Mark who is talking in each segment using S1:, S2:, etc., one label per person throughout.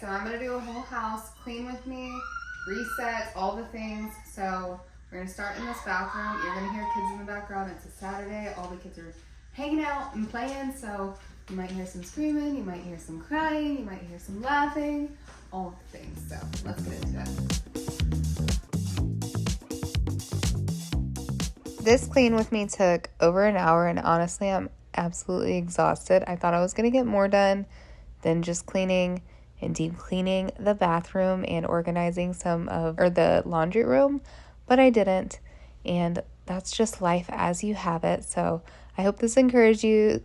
S1: so I'm gonna do a whole house clean with me, reset, all the things. So we're gonna start in this bathroom. You're gonna hear kids in the background. It's a Saturday. All the kids are hanging out and playing. So you might hear some screaming, you might hear some crying, you might hear some laughing, all the things. So let's get into it. This clean with me took over an hour, and honestly, I'm absolutely exhausted. I thought I was gonna get more done than just cleaning and deep cleaning the bathroom and organizing the laundry room, but I didn't, and that's just life as you have it. So I hope this encourages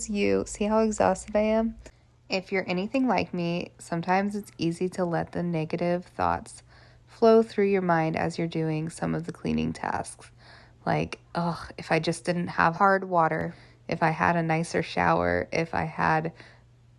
S1: you. See how exhausted I am? If you're anything like me, sometimes it's easy to let the negative thoughts flow through your mind as you're doing some of the cleaning tasks. Like, oh, if I just didn't have hard water, if I had a nicer shower, if I had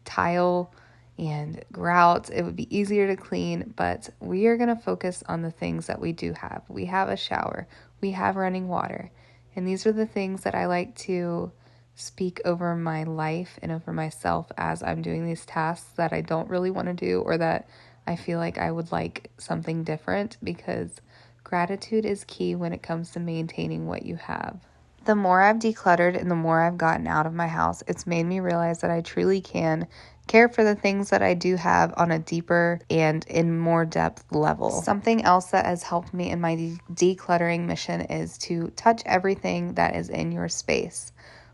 S1: tile and grouts, it would be easier to clean. But we are going to focus on the things that we do have. We have a shower, we have running water, and these are the things that I like to speak over my life and over myself as I'm doing these tasks that I don't really want to do, or that I feel like I would like something different, because gratitude is key when it comes to maintaining what you have. The more I've decluttered and the more I've gotten out of my house, it's made me realize that I truly can care for the things that I do have on a deeper and in more depth level. Something else that has helped me in my decluttering mission is to touch everything that is in your space.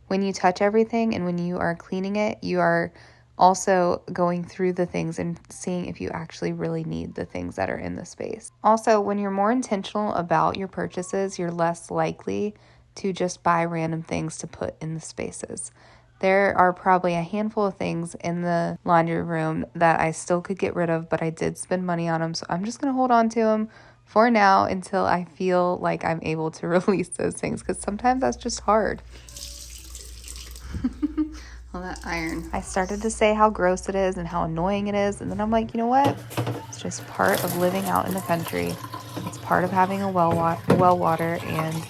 S1: When you touch everything and when you are cleaning it, you are also going through the things and seeing if you actually really need the things that are in the space. Also, when you're more intentional about your purchases, you're less likely to just buy random things to put in the spaces. There are probably a handful of things in the laundry room that I still could get rid of, but I did spend money on them, so I'm just going to hold on to them for now until I feel like I'm able to release those things, because sometimes that's just hard. All that iron. I started to say how gross it is and how annoying it is, and then I'm like, you know what? It's just part of living out in the country. It's part of having a well water, and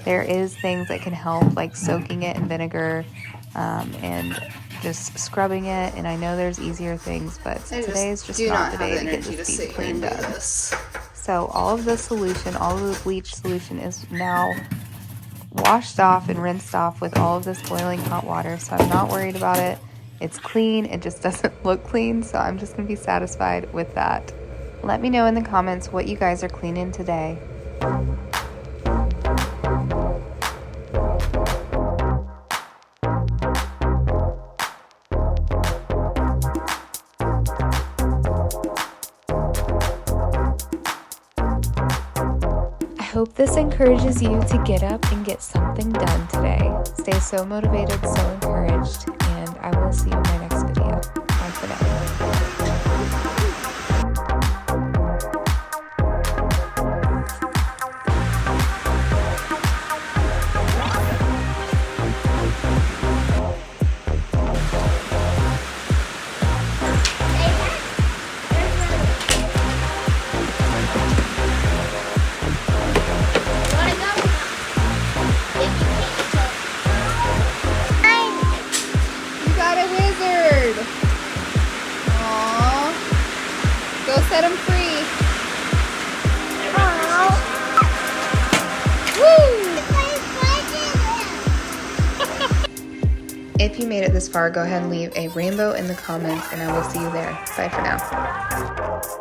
S1: there is things that can help, like soaking it in vinegar and just scrubbing it. And I know there's easier things, but today is just not the day to get this deep cleaned up. So all of the bleach solution is now washed off and rinsed off with all of this boiling hot water. So I'm not worried about it. It's clean. It just doesn't look clean. So I'm just going to be satisfied with that. Let me know in the comments what you guys are cleaning today. I hope this encourages you to get up and get something done today. Stay so motivated, so encouraged, and I will see you in my next video. Bye for now. Go set him free. If you made it this far, go ahead and leave a rainbow in the comments, and I will see you there. Bye for now.